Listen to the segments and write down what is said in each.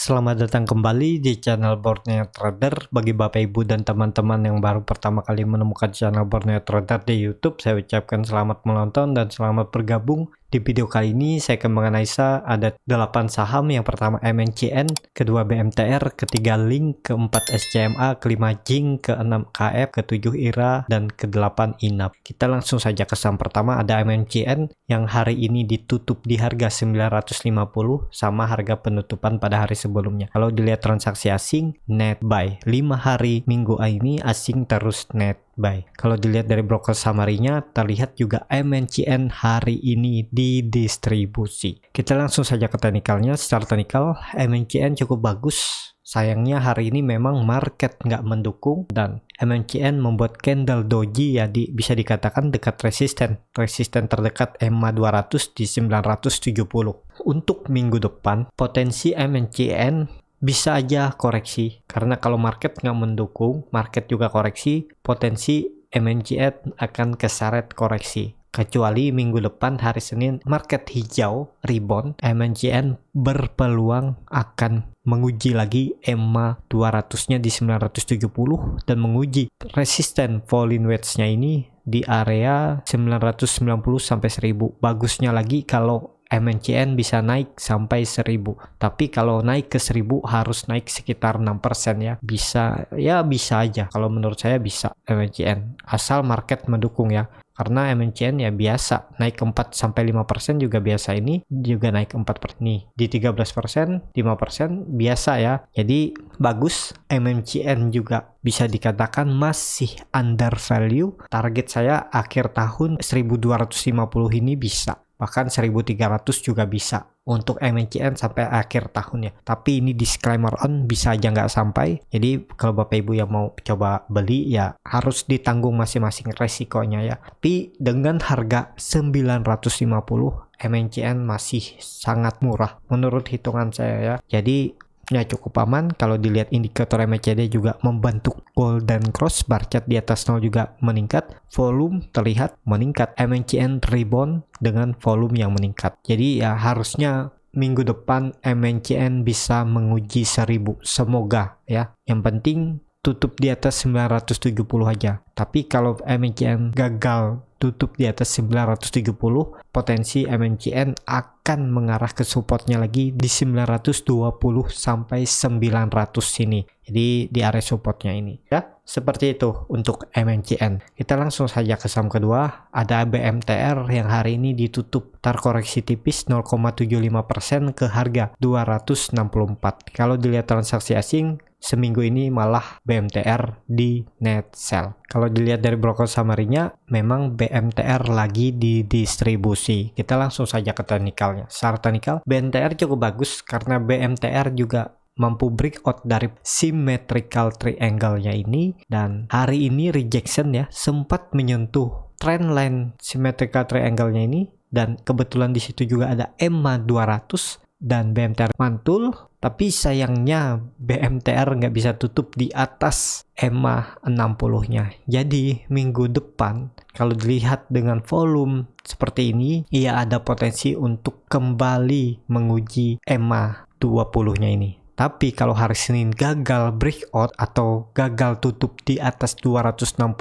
Selamat datang kembali di channel Borneo Trader. Bagi Bapak Ibu dan teman-teman yang baru pertama kali menemukan channel Borneo Trader di YouTube, saya ucapkan selamat menonton dan selamat bergabung. Di video kali ini saya akan menganalisa ada 8 saham. Yang pertama MNCN, kedua BMTR, ketiga Link, keempat SCMA, kelima Jing, keenam KF, ketujuh IRA, dan ke-8 INAP. Kita langsung saja ke saham pertama, ada MNCN yang hari ini ditutup di harga 950 sama harga penutupan pada hari sebelumnya. Kalau dilihat transaksi asing, net buy. 5 hari minggu ini asing terus net buy. Kalau dilihat dari broker summary-nya, terlihat juga MNCN hari ini didistribusi. Kita langsung saja ke teknikalnya. Secara teknikal, MNCN cukup bagus. Sayangnya hari ini memang market nggak mendukung dan MNCN membuat candle doji ya bisa dikatakan dekat resisten terdekat EMA 200 di 970. Untuk minggu depan potensi MNCN bisa aja koreksi, karena kalau market nggak mendukung, market juga koreksi, potensi MNCN akan keseret koreksi. Kecuali minggu depan hari Senin market hijau rebound, MNCN berpeluang akan menguji lagi EMA 200-nya di 970 dan menguji resisten falling wedge-nya ini di area 990 sampai 1000. Bagusnya lagi kalau MNCN bisa naik sampai 1000. Tapi kalau naik ke 1000 harus naik sekitar 6% ya. Bisa aja. Kalau menurut saya bisa MNCN. Asal market mendukung ya. Karena MNCN ya biasa naik 4 sampai 5% juga biasa, ini juga naik 4% nih. Di 13%, 5% biasa ya. Jadi bagus, MNCN juga bisa dikatakan masih under value. Target saya akhir tahun 1250 ini bisa. Bahkan 1300 juga bisa untuk MNCN sampai akhir tahun ya. Tapi ini disclaimer on, bisa aja nggak sampai. Jadi kalau Bapak Ibu yang mau coba beli ya harus ditanggung masing-masing resikonya ya. Tapi dengan harga 950 MNCN masih sangat murah menurut hitungan saya ya. Jadi ya cukup aman. Kalau dilihat indikator MACD juga membentuk golden cross, bar chart di atas 0 juga meningkat, volume terlihat meningkat, MNCN rebound dengan volume yang meningkat. Jadi ya harusnya minggu depan MNCN bisa menguji 1000, semoga ya. Yang penting tutup di atas 970 aja. Tapi kalau MNCN gagal tutup di atas 970, potensi MNCN akan mengarah ke supportnya lagi di 920 sampai 900 ini. Jadi di area supportnya ini ya. Seperti itu untuk MNCN. Kita langsung saja ke saham kedua, ada BMTR yang hari ini ditutup terkoreksi tipis 0,75% ke harga 264. Kalau dilihat transaksi asing, seminggu ini malah BMTR di net sell. Kalau dilihat dari broker summary-nya, memang BMTR lagi didistribusi. Kita langsung saja ke teknikalnya. Secara teknikal, BMTR cukup bagus karena BMTR juga mampu breakout dari symmetrical triangle-nya ini, dan hari ini rejection ya, sempat menyentuh trendline symmetrical triangle-nya ini, dan kebetulan di situ juga ada EMA 200 dan BMTR mantul. Tapi sayangnya BMTR nggak bisa tutup di atas EMA 60-nya. Jadi minggu depan kalau dilihat dengan volume seperti ini, ia ada potensi untuk kembali menguji EMA 20-nya ini. Tapi kalau hari Senin gagal breakout atau gagal tutup di atas 268,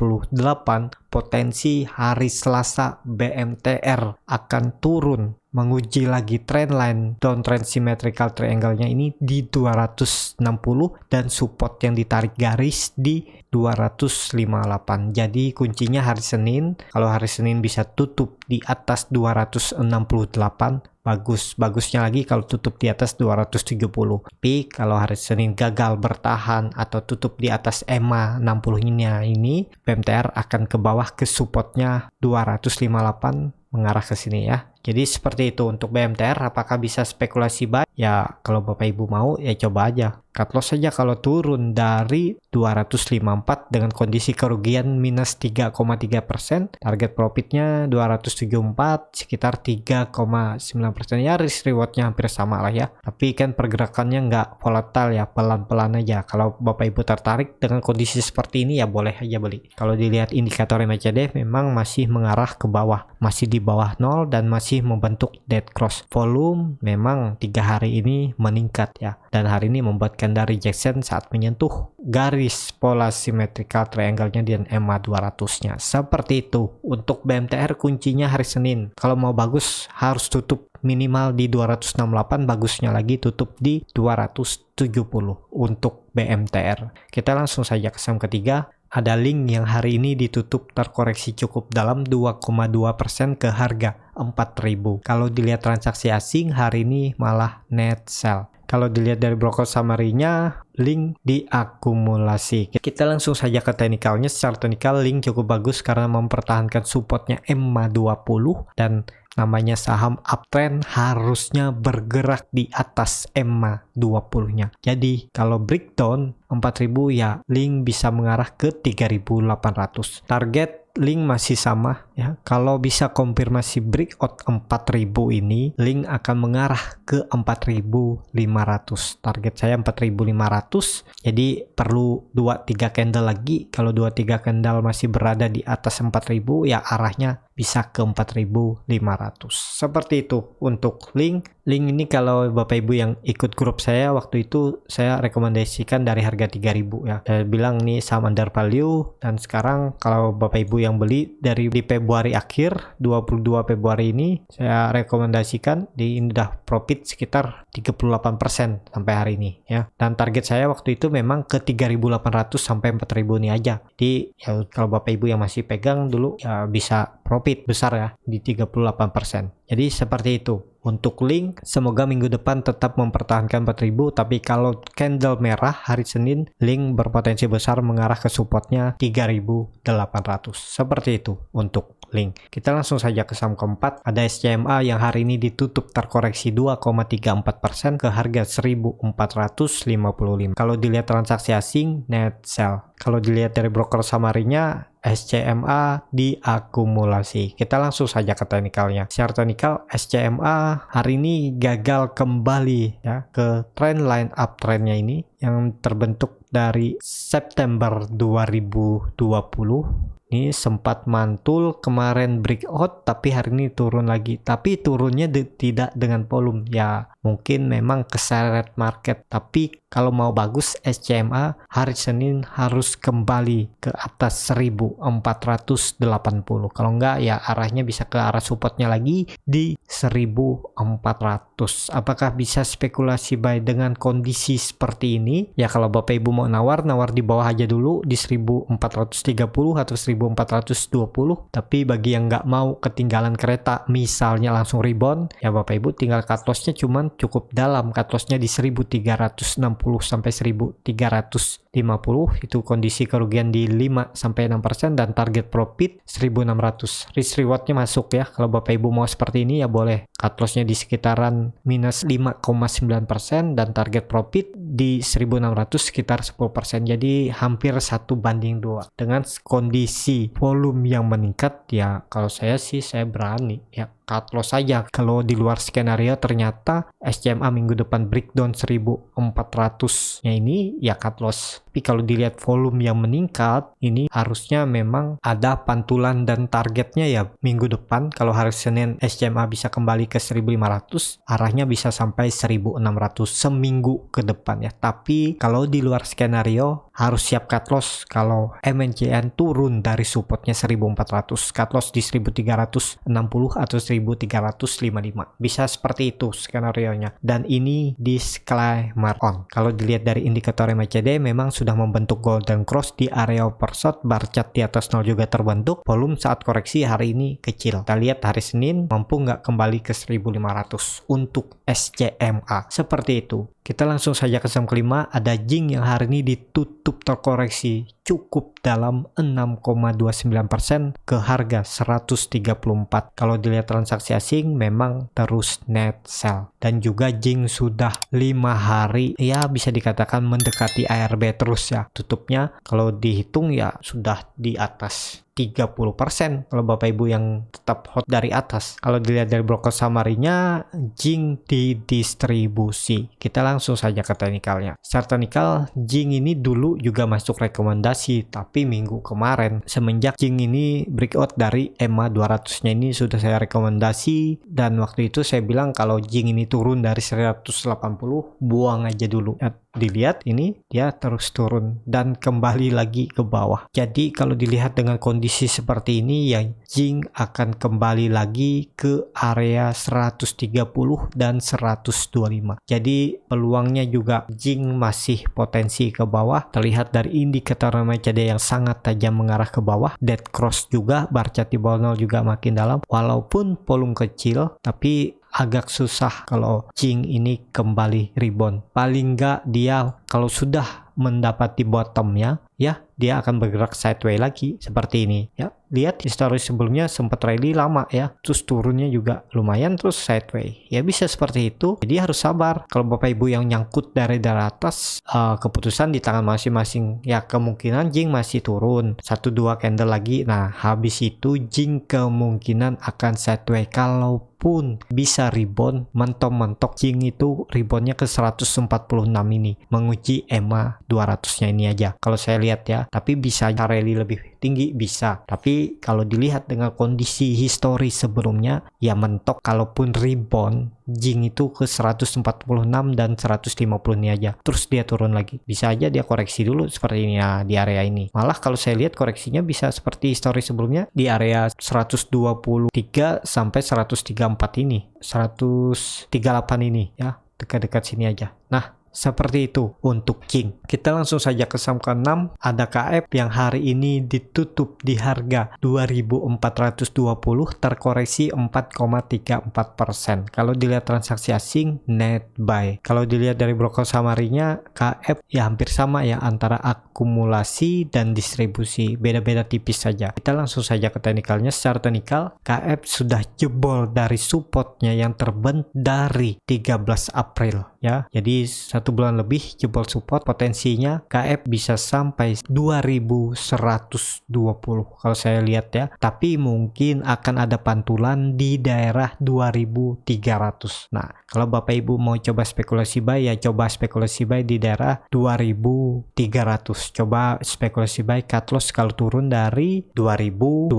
potensi hari Selasa BMTR akan turun menguji lagi trendline downtrend symmetrical triangle-nya ini di 260 dan support yang ditarik garis di 258. Jadi kuncinya hari Senin. Kalau hari Senin bisa tutup di atas 268, bagusnya lagi kalau tutup di atas 270. Tapi kalau hari Senin gagal bertahan atau tutup di atas EMA 60-nya ini, BMTR akan ke bawah ke supportnya 258 mengarah ke sini ya. Jadi seperti itu untuk BMTR. Apakah bisa spekulasi buy? Ya kalau Bapak Ibu mau ya coba aja. Cut loss saja kalau turun dari 254 dengan kondisi kerugian minus 3,3%. Target profitnya 274, sekitar 3,9%. Ya risk rewardnya hampir sama lah ya. Tapi kan pergerakannya nggak volatile ya, pelan-pelan aja. Kalau Bapak Ibu tertarik dengan kondisi seperti ini ya boleh aja beli. Kalau dilihat indikator MACD memang masih mengarah ke bawah. Masih di bawah 0 dan masih masih membentuk dead cross. Volume memang 3 hari ini meningkat ya, dan hari ini membuat candle rejection saat menyentuh garis pola symmetrical triangle-nya di EMA 200-nya. Seperti itu. Untuk BMTR kuncinya hari Senin. Kalau mau bagus harus tutup minimal di 268, bagusnya lagi tutup di 270 untuk BMTR. Kita langsung saja ke saham ketiga. Ada Link yang hari ini ditutup terkoreksi cukup dalam 2,2% ke harga 4.000. Kalau dilihat transaksi asing hari ini malah net sell. Kalau dilihat dari broker summary-nya, Link diakumulasi. Kita langsung saja ke teknikalnya. Secara teknikal Link cukup bagus karena mempertahankan supportnya EMA 20 dan namanya saham uptrend harusnya bergerak di atas EMA 20-nya. Jadi kalau breakdown 4.000 ya Link bisa mengarah ke 3.800. Target Link masih sama ya. Kalau bisa konfirmasi breakout 4.000 ini, Link akan mengarah ke 4.500. Target saya 4.500. Jadi perlu 2-3 candle lagi. Kalau 2-3 candle masih berada di atas 4.000 ya arahnya bisa ke 4.500. Seperti itu untuk Link. Link ini kalau Bapak Ibu yang ikut grup saya waktu itu saya rekomendasikan dari harga 3.000 ya. Saya bilang nih saham under value, dan sekarang kalau Bapak Ibu yang beli dari di Februari akhir 22 Februari ini saya rekomendasikan di ini udah profit sekitar 38% sampai hari ini ya. Dan target saya waktu itu memang ke 3.800 sampai 4.000 ini aja. Jadi ya kalau Bapak Ibu yang masih pegang dulu ya bisa profit besar ya di 38%. Jadi seperti itu. Untuk Link, semoga minggu depan tetap mempertahankan 4.000, tapi kalau candle merah hari Senin, Link berpotensi besar mengarah ke supportnya 3.800. Seperti itu untuk Link. Kita langsung saja ke saham keempat. Ada SCMA yang hari ini ditutup terkoreksi 2,34% ke harga 1.455. Kalau dilihat transaksi asing, net sell. Kalau dilihat dari broker summary-nya, SCMA diakumulasi. Kita langsung saja ke teknikalnya. Secara teknikal, SCMA hari ini gagal kembali ya ke trend line uptrendnya ini yang terbentuk dari September 2020. Ini sempat mantul kemarin breakout, tapi hari ini turun lagi. Tapi turunnya tidak dengan volume ya. Mungkin memang keseret market, tapi kalau mau bagus SCMA hari Senin harus kembali ke atas 1.480. Kalau enggak ya arahnya bisa ke arah supportnya lagi di 1.400. Apakah bisa spekulasi buy dengan kondisi seperti ini? Ya kalau Bapak Ibu mau nawar di bawah aja dulu di 1.430 atau 1.420. Tapi bagi yang nggak mau ketinggalan kereta misalnya langsung rebound, ya Bapak Ibu tinggal cut lossnya cuman cukup dalam, cut lossnya di 1.360 sampai 1.350. Itu kondisi kerugian di 5-6% dan target profit 1.600. Risk rewardnya masuk ya. Kalau Bapak Ibu mau seperti ini ya boleh. Cut lossnya di sekitaran minus 5,9% dan target profit di 1.600 sekitar 10%. Jadi hampir 1:2. Dengan kondisi volume yang meningkat ya kalau saya sih saya berani ya cut loss saja. Kalau di luar skenario ternyata SCMA minggu depan breakdown 1.400-nya ini ya cut loss. Tapi kalau dilihat volume yang meningkat ini harusnya memang ada pantulan dan targetnya ya minggu depan. Kalau hari Senin SCMA bisa kembali ke 1.500, arahnya bisa sampai 1.600 seminggu ke depan ya. Tapi kalau di luar skenario harus siap cut loss kalau MNCN turun dari supportnya 1.400, cut loss di 1.360 atau 1.355. Bisa seperti itu skenario-nya. Dan ini disclaimer on. Kalau dilihat dari indikator MACD memang sudah membentuk golden cross di area oversold, bar chart di atas 0 juga terbentuk. Volume saat koreksi hari ini kecil. Kita lihat hari Senin mampu nggak kembali ke 1.500 untuk SCMA. Seperti itu. Kita langsung saja ke saham kelima. Ada Jing yang hari ini ditutup terkoreksi cukup dalam 6,29% ke harga 134. Kalau dilihat transaksi asing memang terus net sell. Dan juga Jing sudah 5 hari ya bisa dikatakan mendekati ARB terus ya. Tutupnya kalau dihitung ya sudah di atas 30% kalau Bapak Ibu yang tetap hot dari atas. Kalau dilihat dari broker summary-nya, Jing didistribusi. Kita langsung saja ke teknikalnya. Secara teknikal, Jing ini dulu juga masuk rekomendasi rekomendasi, tapi minggu kemarin semenjak Jing ini breakout dari EMA 200 nya ini sudah saya rekomendasi, dan waktu itu saya bilang kalau Jing ini turun dari 180 buang aja dulu. Dilihat ini dia terus turun dan kembali lagi ke bawah. Jadi kalau dilihat dengan kondisi seperti ini ya, Jing akan kembali lagi ke area 130 dan 125. Jadi peluangnya juga Jing masih potensi ke bawah, terlihat dari indikator MACD yang sangat tajam mengarah ke bawah. Dead cross juga, bar chart di bawah 0 juga makin dalam, walaupun volume kecil tapi agak susah kalau Jing ini kembali rebound. Paling nggak dia kalau sudah mendapati bottomnya ya, dia akan bergerak sideways lagi seperti ini ya. Lihat histori sebelumnya sempat rally lama ya, terus turunnya juga lumayan, terus sideways ya, bisa seperti itu. Jadi harus sabar kalau Bapak Ibu yang nyangkut dari atas. Keputusan di tangan masing-masing ya. Kemungkinan Jing masih turun 1-2 candle lagi, nah habis itu Jing kemungkinan akan sideways. Kalaupun bisa rebound, mentok-mentok Jing itu reboundnya ke 146 ini, menguji EMA 200 nya ini aja kalau saya lihat ya. Tapi bisa rally lebih tinggi, bisa, tapi kalau dilihat dengan kondisi histori sebelumnya ya mentok. Kalaupun rebound Jing itu ke 146 dan 150 ini aja, terus dia turun lagi, bisa aja dia koreksi dulu seperti ini ya di area ini. Malah kalau saya lihat koreksinya bisa seperti histori sebelumnya di area 123 sampai 134 ini, 138 ini ya, dekat-dekat sini aja. Nah seperti itu untuk Jing. Kita langsung saja ke saham ke-6, ada KF yang hari ini ditutup di harga 2.420, terkoreksi 4,34%. Kalau dilihat transaksi asing net buy. Kalau dilihat dari broker samarinya, KF ya hampir sama ya antara akumulasi dan distribusi, beda-beda tipis saja. Kita langsung saja ke teknikalnya. Secara teknikal KF sudah jebol dari supportnya yang terbentuk dari 13 April ya. Jadi 1 bulan lebih jebol support, potensinya KF bisa sampai 2120 kalau saya lihat ya, tapi mungkin akan ada pantulan di daerah 2300. Nah kalau Bapak Ibu mau coba spekulasi buy ya, coba spekulasi buy di daerah 2300. Coba spekulasi buy cut loss kalau turun dari 2200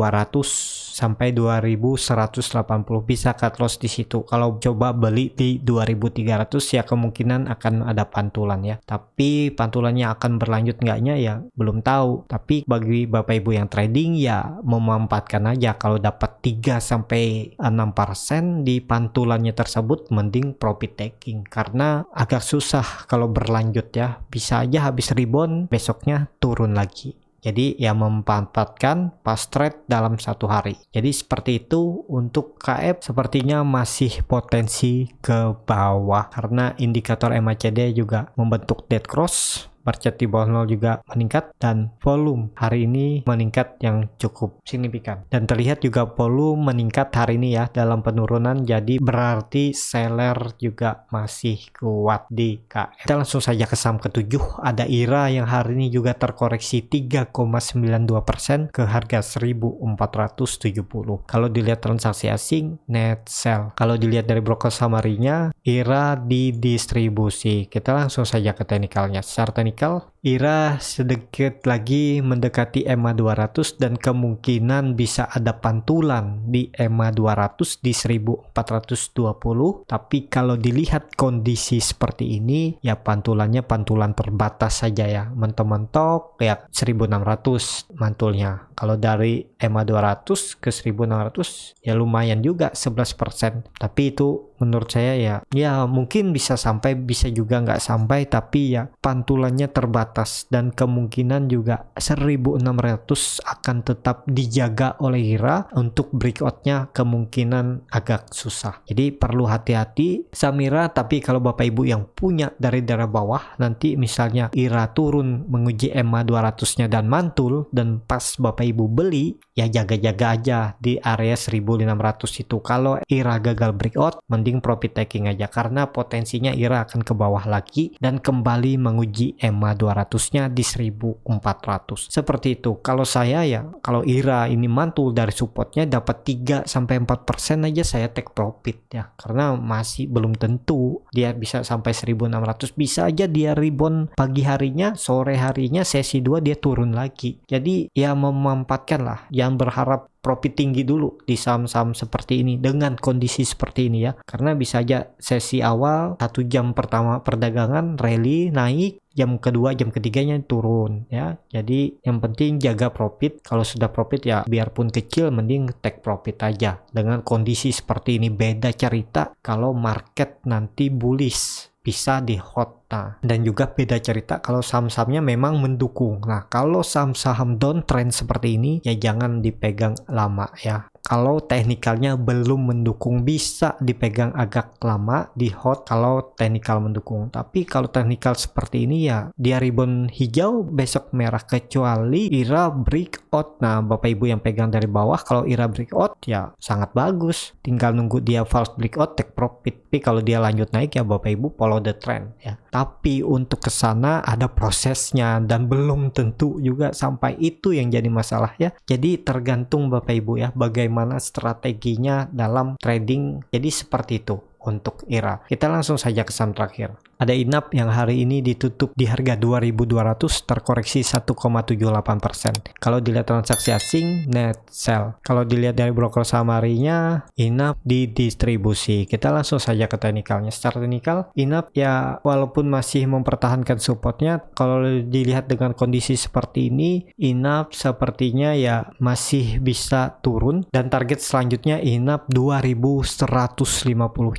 sampai 2180, bisa cut loss di situ. Kalau coba beli di 2300 ya kemungkinan akan ada pantulan ya, tapi pantulannya akan berlanjut enggaknya ya belum tahu. Tapi bagi Bapak Ibu yang trading ya memanfaatkan aja, kalau dapat 3-6% di pantulannya tersebut mending profit taking, karena agak susah kalau berlanjut ya, bisa aja habis rebound besoknya turun lagi. Jadi ya memanfaatkan pas trade dalam 1 hari. Jadi seperti itu untuk KF, sepertinya masih potensi ke bawah karena indikator MACD juga membentuk dead cross. Bar chart di bawah 0 juga meningkat, dan volume hari ini meningkat yang cukup signifikan, dan terlihat juga volume meningkat hari ini ya dalam penurunan, jadi berarti seller juga masih kuat di KF. Kita langsung saja ke saham ke-7, ada IRA yang hari ini juga terkoreksi 3,92% ke harga 1470. Kalau dilihat transaksi asing net sell, kalau dilihat dari broker samarinya IRA didistribusi. Kita langsung saja ke teknikalnya. Secara teknikal IRA sedikit lagi mendekati EMA 200 dan kemungkinan bisa ada pantulan di EMA 200 di 1420. Tapi kalau dilihat kondisi seperti ini ya pantulannya pantulan terbatas saja ya, mentok-mentok ya 1600 mantulnya. Kalau dari EMA 200 ke 1600 ya lumayan juga 11%. Tapi itu menurut saya ya mungkin bisa sampai, bisa juga nggak sampai, tapi ya pantulannya terbatas dan kemungkinan juga 1600 akan tetap dijaga oleh IRA. Untuk breakoutnya kemungkinan agak susah, jadi perlu hati-hati Samira. Tapi kalau Bapak Ibu yang punya dari daerah bawah, nanti misalnya IRA turun menguji EMA 200 nya dan mantul, dan pas Bapak Ibu beli ya jaga-jaga aja di area 1500 itu. Kalau IRA gagal breakout mending profit taking aja, karena potensinya IRA akan ke bawah lagi dan kembali menguji EMA 200 300-nya di 1400. Seperti itu. Kalau saya ya, kalau IRA ini mantul dari supportnya dapat 3-4% aja saya take profit ya. Karena masih belum tentu dia bisa sampai 1600. Bisa aja dia rebound pagi harinya, sore harinya sesi 2 dia turun lagi. Jadi ya memanfaatkan lah. Jangan berharap profit tinggi dulu di saham-saham seperti ini dengan kondisi seperti ini ya, karena bisa aja sesi awal 1 jam pertama perdagangan rally naik, jam kedua jam ketiganya turun ya. Jadi yang penting jaga profit. Kalau sudah profit ya biarpun kecil mending take profit aja. Dengan kondisi seperti ini beda cerita kalau market nanti bullish, bisa di hot. Nah, dan juga beda cerita kalau saham-sahamnya memang mendukung. Nah, kalau saham-saham downtrend seperti ini ya jangan dipegang lama ya. Kalau teknikalnya belum mendukung bisa dipegang agak lama di hot kalau teknikal mendukung. Tapi kalau teknikal seperti ini ya dia rebound hijau besok merah kecuali IRA breakout. Nah, Bapak Ibu yang pegang dari bawah kalau IRA breakout ya sangat bagus. Tinggal nunggu dia false breakout take profit. Tapi kalau dia lanjut naik ya Bapak Ibu follow the trend ya. Tapi untuk ke sana ada prosesnya dan belum tentu juga sampai itu yang jadi masalah ya. Jadi tergantung Bapak Ibu ya bagaimana strateginya dalam trading. Jadi seperti itu untuk IRA. Kita langsung saja ke saham terakhir. Ada INAP yang hari ini ditutup di harga 2.200 terkoreksi 1,78%. Kalau dilihat transaksi asing net sell. Kalau dilihat dari broker saham harinya INAP didistribusi. Kita langsung saja ke teknikalnya. Secara teknikal INAP ya walaupun masih mempertahankan supportnya, kalau dilihat dengan kondisi seperti ini INAP sepertinya ya masih bisa turun dan target selanjutnya INAP 2.150.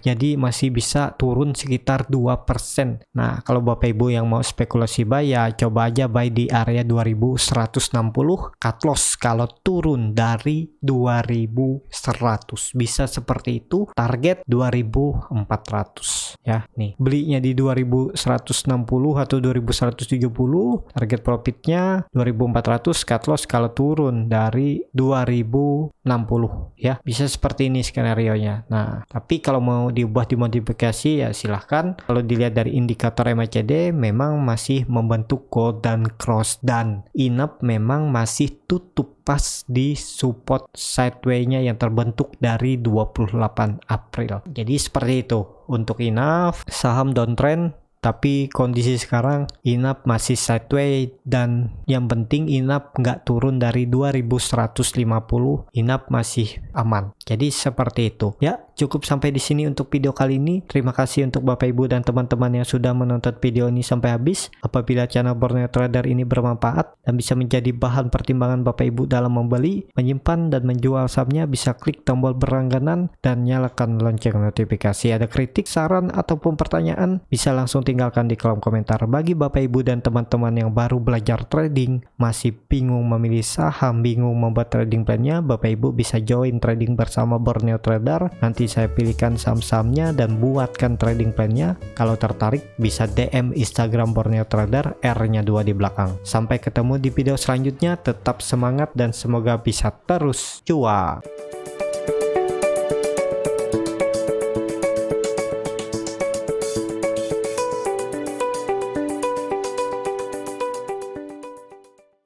Jadi masih bisa turun sekitar 2%. Nah, kalau Bapak Ibu yang mau spekulasi buy ya coba aja buy di area 2160, cut loss kalau turun dari 2100. Bisa seperti itu, target 2400 ya. Nih, belinya di 2160 atau 2170, target profitnya 2400, cut loss kalau turun dari 2060 ya. Bisa seperti ini skenario-nya. Nah, tapi kalau mau diubah dimodifikasi ya silahkan. Kalau dilihat dari indikator MACD memang masih membentuk golden cross dan INAP memang masih tutup pas di support sideway-nya yang terbentuk dari 28 April. Jadi seperti itu untuk INAP, saham downtrend. Tapi kondisi sekarang INAP masih sideway dan yang penting INAP nggak turun dari 2150, INAP masih aman. Jadi seperti itu ya. Cukup sampai di sini untuk video kali ini. Terima kasih untuk Bapak Ibu dan teman-teman yang sudah menonton video ini sampai habis. Apabila channel Borneo Trader ini bermanfaat dan bisa menjadi bahan pertimbangan Bapak Ibu dalam membeli, menyimpan dan menjual sahamnya, bisa klik tombol berlangganan dan nyalakan lonceng notifikasi. Ada kritik, saran ataupun pertanyaan bisa langsung tinggalkan di kolom komentar. Bagi Bapak Ibu dan teman-teman yang baru belajar trading, masih bingung memilih saham, bingung membuat trading plan-nya, Bapak Ibu bisa join trading bersama Borneo Trader. Nanti saya pilihkan saham-sahamnya dan buatkan trading plan-nya. Kalau tertarik bisa DM Instagram Borneo Trader, R-nya 2 di belakang. Sampai ketemu di video selanjutnya, tetap semangat dan semoga bisa terus cuan.